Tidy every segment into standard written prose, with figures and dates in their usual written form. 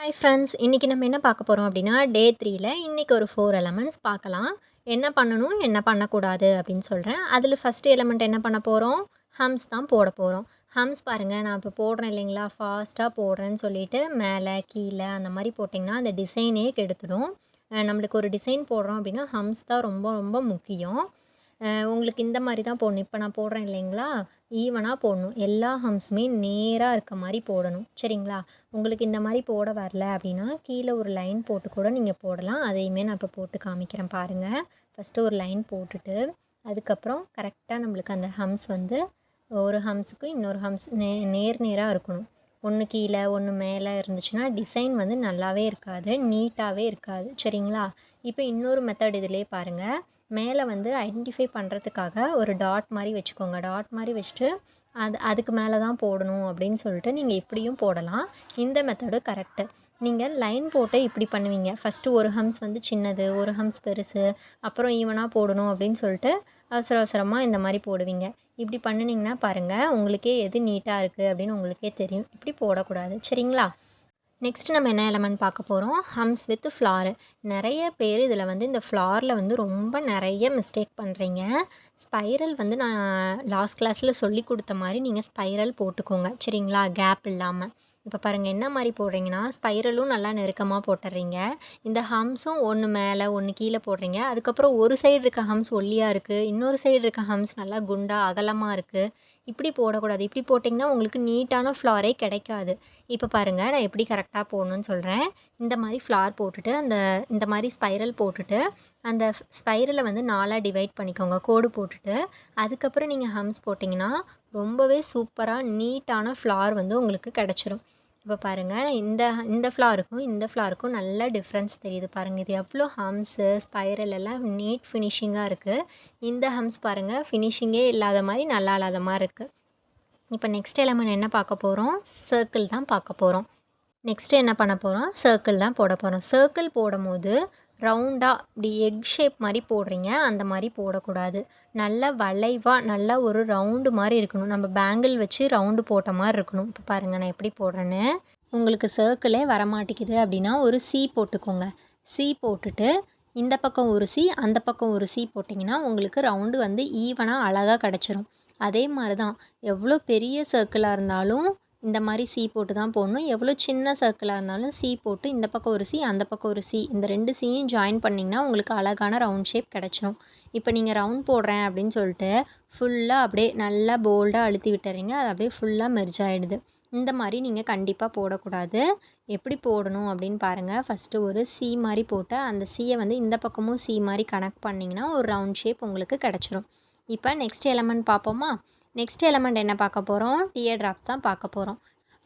Hi friends, இன்றைக்கி நம்ம என்ன பார்க்க போகிறோம் அப்படின்னா டே 3ல இன்றைக்கி ஒரு 4 எலமெண்ட்ஸ் பார்க்கலாம். என்ன பண்ணணும் என்ன பண்ணக்கூடாது அப்படின்னு சொல்கிறேன். அதில் ஃபஸ்ட்டு எலமெண்ட் என்ன பண்ண போகிறோம், ஹம்ஸ் தான் போட போகிறோம். ஹம்ஸ் பாருங்கள், நான் இப்போ போடுறேன் இல்லைங்களா, ஃபாஸ்ட்டாக போடுறேன்னு சொல்லிட்டு மேலே கீழே அந்த மாதிரி போட்டிங்கன்னா அந்த டிசைனே கெடுத்துடும். நம்மளுக்கு ஒரு டிசைன் போடுறோம் அப்படின்னா ஹம்ஸ் தான் ரொம்ப ரொம்ப முக்கியம். உங்களுக்கு இந்த மாதிரி தான் போடணும். இப்போ நான் போடுறேன் இல்லைங்களா, ஈவனாக போடணும். எல்லா ஹம்ஸுமே நேராக இருக்க மாதிரி போடணும். சரிங்களா? உங்களுக்கு இந்த மாதிரி போட வரல அப்படின்னா கீழே ஒரு லைன் போட்டு கூட நீங்கள் போடலாம். அதையுமே நான் இப்போ போட்டு காமிக்கிறேன் பாருங்கள். ஃபஸ்ட்டு ஒரு லைன் போட்டுட்டு அதுக்கப்புறம் கரெக்டாக நம்மளுக்கு அந்த ஹம்ஸ் வந்து ஒரு ஹம்ஸுக்கு இன்னொரு ஹம்ஸ் நேர் நேராக இருக்கணும். ஒன்று கீழே ஒன்று மேலே இருந்துச்சுன்னா டிசைன் வந்து நல்லாவே இருக்காது, நீட்டாகவே இருக்காது. சரிங்களா? இப்போ இன்னொரு மெத்தட் இதிலே பாருங்கள். மேலே வந்து ஐடென்டிஃபை பண்ணுறதுக்காக ஒரு டாட் மாதிரி வச்சுக்கோங்க. டாட் மாதிரி வச்சுட்டு அதுக்கு மேலே தான் போடணும் அப்படின்னு சொல்லிட்டு நீங்கள் இப்படியும் போடலாம். இந்த மெத்தடு கரெக்டு. நீங்கள் லைன் போட்டு இப்படி பண்ணுவீங்க. ஃபஸ்ட்டு ஒரு ஹம்ஸ் வந்து சின்னது, ஒரு ஹம்ஸ் பெருசு, அப்புறம் ஈவனாக போடணும் அப்படின்னு சொல்லிட்டு அவசர அவசரமாக இந்த மாதிரி போடுவீங்க. இப்படி பண்ணினீங்கன்னா பாருங்கள், உங்களுக்கே எது நீட்டாக இருக்குது அப்படின்னு உங்களுக்கே தெரியும். இப்படி போடக்கூடாது. சரிங்களா? நெக்ஸ்ட் நம்ம என்ன எலமெண்ட் பார்க்க போகிறோம், ஹம்ஸ் வித் ஃப்ளார். நிறைய பேர் இதில் வந்து இந்த ஃப்ளாரில் வந்து ரொம்ப நிறைய மிஸ்டேக் பண்ணுறீங்க. ஸ்பைரல் வந்து நான் லாஸ்ட் கிளாஸில் சொல்லி கொடுத்த மாதிரி நீங்கள் ஸ்பைரல் போட்டுக்கோங்க. சரிங்களா? கேப் இல்லாமல். இப்போ பாருங்கள், என்ன மாதிரி போடுறீங்கன்னா ஸ்பைரலும் நல்லா நெருக்கமாக போட்டுடுறீங்க. இந்த ஹம்ஸும் ஒன்று மேலே ஒன்று கீழே போடுறீங்க. அதுக்கப்புறம் ஒரு சைடு இருக்க ஹம்ஸ் ஒல்லியாக இருக்குது, இன்னொரு சைடு இருக்க ஹம்ஸ் நல்லா குண்டாக அகலமாக இருக்குது. இப்படி போடக்கூடாது. இப்படி போட்டிங்கன்னா உங்களுக்கு நீட்டான ஃப்ளாரே கிடைக்காது. இப்போ பாருங்கள், நான் எப்படி கரெக்டாக போடணும்னு சொல்கிறேன். இந்த மாதிரி ஃப்ளார் போட்டுட்டு இந்த மாதிரி ஸ்பைரல் போட்டுட்டு அந்த ஸ்பைரலை வந்து 4ஆக டிவைட் பண்ணிக்கோங்க, கோடு போட்டுட்டு. அதுக்கப்புறம் நீங்கள் ஹம்ஸ் போட்டிங்கன்னா ரொம்பவே சூப்பராக நீட்டான ஃப்ளார் வந்து உங்களுக்கு கிடச்சிரும். இப்போ பாருங்கள், இந்த ஃப்ளாருக்கும் நல்ல டிஃப்ரென்ஸ் தெரியுது பாருங்கள். இது எவ்வளோ ஹம்ஸு ஸ்பைரல் எல்லாம் நீட் ஃபினிஷிங்காக இருக்குது. இந்த ஹம்ஸ் பாருங்கள், ஃபினிஷிங்கே இல்லாத மாதிரி நல்லா இல்லாத மாதிரி இருக்குது. இப்போ நெக்ஸ்ட் எலமெண்ட் என்ன பார்க்க போகிறோம், சர்க்கிள் தான் பார்க்க போகிறோம். நெக்ஸ்ட்டு என்ன பண்ண போகிறோம், சர்க்கிள் தான் போட போகிறோம். சர்க்கிள் போடும்போது ரவுண்டாக இப்படி எக் ஷேப் மாதிரி போடுறீங்க, அந்த மாதிரி போடக்கூடாது. நல்லா வளைவாக நல்லா ஒரு ரவுண்டு மாதிரி இருக்கணும். நம்ம பேங்கிள் வச்சு ரவுண்டு போட்ட மாதிரி இருக்கணும். இப்போ பாருங்கள், நான் எப்படி போடுறேன்னு. உங்களுக்கு சர்க்கிளே வரமாட்டேங்குது அப்படின்னா ஒரு சி போட்டுக்கோங்க. சி போட்டுட்டு இந்த பக்கம் ஒரு சி, அந்த பக்கம் ஒரு சி போட்டிங்கன்னா உங்களுக்கு ரவுண்டு வந்து ஈவனாக அழகாக கிடச்சிரும். அதே மாதிரி தான் எவ்வளோ பெரிய சர்க்கிளாக இருந்தாலும் இந்த மாதிரி சி போட்டு தான் போடணும். எவ்வளோ சின்ன சர்க்கிளாக இருந்தாலும் சி போட்டு இந்த பக்கம் ஒரு சி, அந்த பக்கம் ஒரு சி, இந்த 2 சியும் ஜாயின் பண்ணிங்கன்னா உங்களுக்கு அழகான ரவுண்ட் ஷேப் கிடச்சிரும். இப்போ நீங்கள் ரவுண்ட் போடுறேன் அப்படின்னு சொல்லிட்டு ஃபுல்லாக அப்படியே நல்லா போல்டாக அழுத்தி விட்டுறீங்க, அது அப்படியே ஃபுல்லாக மெர்ஜ் ஆகிடுது. இந்த மாதிரி நீங்கள் கண்டிப்பாக போடக்கூடாது. எப்படி போடணும் அப்படின்னு பாருங்கள். ஃபஸ்ட்டு ஒரு சி மாதிரி போட்டு அந்த சியை வந்து இந்த பக்கமும் சி மாதிரி கனெக்ட் பண்ணிங்கன்னா ஒரு ரவுண்ட் ஷேப் உங்களுக்கு கிடச்சிரும். இப்போ நெக்ஸ்ட் எலமெண்ட் பார்ப்போமா. நெக்ஸ்ட் எலமெண்ட் என்ன பார்க்க போகிறோம், டியர் ட்ராப்ஸ் தான் பார்க்க போகிறோம்.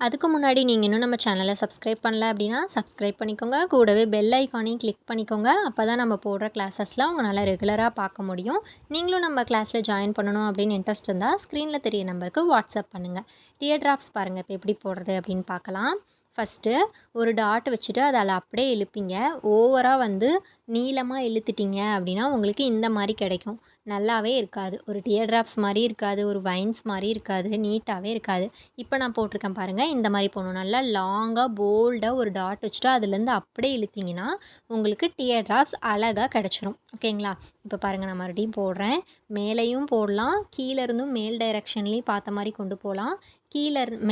அதுக்கு முன்னாடி நீங்கள் இன்னும் நம்ம சேனலை சப்ஸ்கிரைப் பண்ணல அப்படின்னா சப்ஸ்கிரைப் பண்ணிக்கோங்க. கூடவே பெல் ஐக்கானையும் கிளிக் பண்ணிக்கோங்க. அப்போ தான் நம்ம போடுற கிளாஸஸ்லாம் உங்களால் ரெகுலராக பார்க்க முடியும். நீங்களும் நம்ம கிளாஸில் ஜாயின் பண்ணணும் அப்படின்னு இன்ட்ரெஸ்ட் இருந்தால் ஸ்க்ரீனில் தெரிய நம்பருக்கு வாட்ஸ்அப் பண்ணுங்கள். டியர் ட்ராப்ஸ் பாருங்கள் இப்போ எப்படி போடுறது அப்படின்னு பார்க்கலாம். ஃபஸ்ட்டு ஒரு டாட் வச்சுட்டு அதில் அப்படியே இழுப்பீங்க. ஓவராக வந்து நீளமாக இழுத்துட்டிங்க அப்படின்னா உங்களுக்கு இந்த மாதிரி கிடைக்கும். நல்லாவே இருக்காது. ஒரு டியர் ட்ராப்ஸ் மாதிரி இருக்காது, ஒரு வைன்ஸ் மாதிரி இருக்காது, நீட்டாகவே இருக்காது. இப்போ நான் போட்டிருக்கேன் பாருங்கள், இந்த மாதிரி போடணும். நல்லா லாங்காக போல்டாக ஒரு டாட் வச்சுட்டு அதுலேருந்து அப்படியே இழுத்திங்கன்னா உங்களுக்கு டியர் ட்ராப்ஸ் அழகாக கிடச்சிரும். ஓகேங்களா? இப்போ பாருங்கள், நான் மறுபடியும் போடுறேன். மேலேயும் போடலாம், கீழே இருந்தும் மேல் டைரெக்ஷன்லேயும் பார்த்த மாதிரி கொண்டு போகலாம்,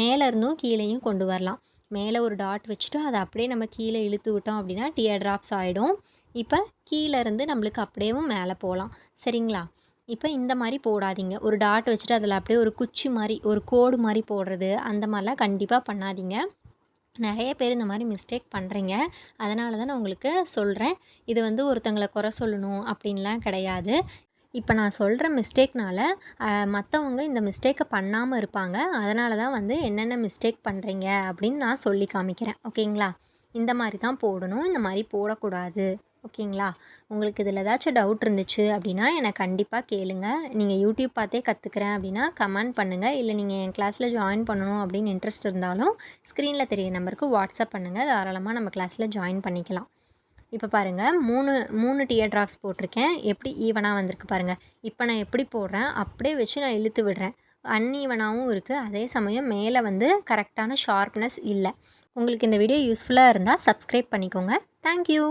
மேலே இருந்தும் கீழேயும் கொண்டு வரலாம். மேலே ஒரு டாட் வச்சுட்டு அதை அப்படியே நம்ம கீழே இழுத்து விட்டோம் அப்படின்னா டியர் ட்ராப்ஸ் ஆகிடும். இப்போ கீழே இருந்து நம்மளுக்கு அப்படியேவும் மேலே போகலாம். சரிங்களா? இப்போ இந்த மாதிரி போடாதீங்க. ஒரு டாட் வச்சுட்டு அதில் அப்படியே ஒரு குச்சி மாதிரி ஒரு கோடு மாதிரி போடுறது அந்த மாதிரிலாம் கண்டிப்பாக பண்ணாதீங்க. நிறைய பேர் இந்த மாதிரி மிஸ்டேக் பண்ணுறீங்க. அதனால தான் நான் உங்களுக்கு சொல்கிறேன். இது வந்து ஒருத்தங்களை குறை சொல்லணும் அப்படின்லாம் கிடையாது. இப்போ நான் சொல்கிற மிஸ்டேக்னால் மற்றவங்க இந்த மிஸ்டேக்கை பண்ணாமல் இருப்பாங்க. அதனால தான் வந்து என்னென்ன மிஸ்டேக் பண்ணுறீங்க அப்படின்னு நான் சொல்லி காமிக்கிறேன். ஓகேங்களா? இந்த மாதிரி தான் போடணும், இந்த மாதிரி போடக்கூடாது. ஓகேங்களா? உங்களுக்கு இதில் ஏதாச்சும் டவுட் இருந்துச்சு அப்படின்னா என்னை கண்டிப்பாக கேளுங்க. நீங்கள் யூடியூப் பார்த்தே கற்றுக்குறேன் அப்படின்னா கமெண்ட் பண்ணுங்கள். இல்லை நீங்கள் என் கிளாஸில் ஜாயின் பண்ணணும் அப்படின்னு இன்ட்ரெஸ்ட் இருந்தாலும் ஸ்க்ரீனில் தெரிய நம்பருக்கு வாட்ஸ்அப் பண்ணுங்கள். தாராளமாக நம்ம கிளாஸில் ஜாயின் பண்ணிக்கலாம். இப்போ பாருங்கள், 3 டியர் ட்ராப்ஸ் போட்டிருக்கேன். எப்படி ஈவனாக வந்திருக்கு பாருங்கள். இப்போ நான் எப்படி போடுறேன் அப்படியே வச்சு நான் இழுத்து விடுறேன். அன்ஈவனாகவும் இருக்குது. அதே சமயம் மேலே வந்து கரெக்டான ஷார்ப்னஸ் இல்லை. உங்களுக்கு இந்த வீடியோ யூஸ்ஃபுல்லாக இருந்தால் சப்ஸ்கிரைப் பண்ணிக்கோங்க. தேங்க்யூ.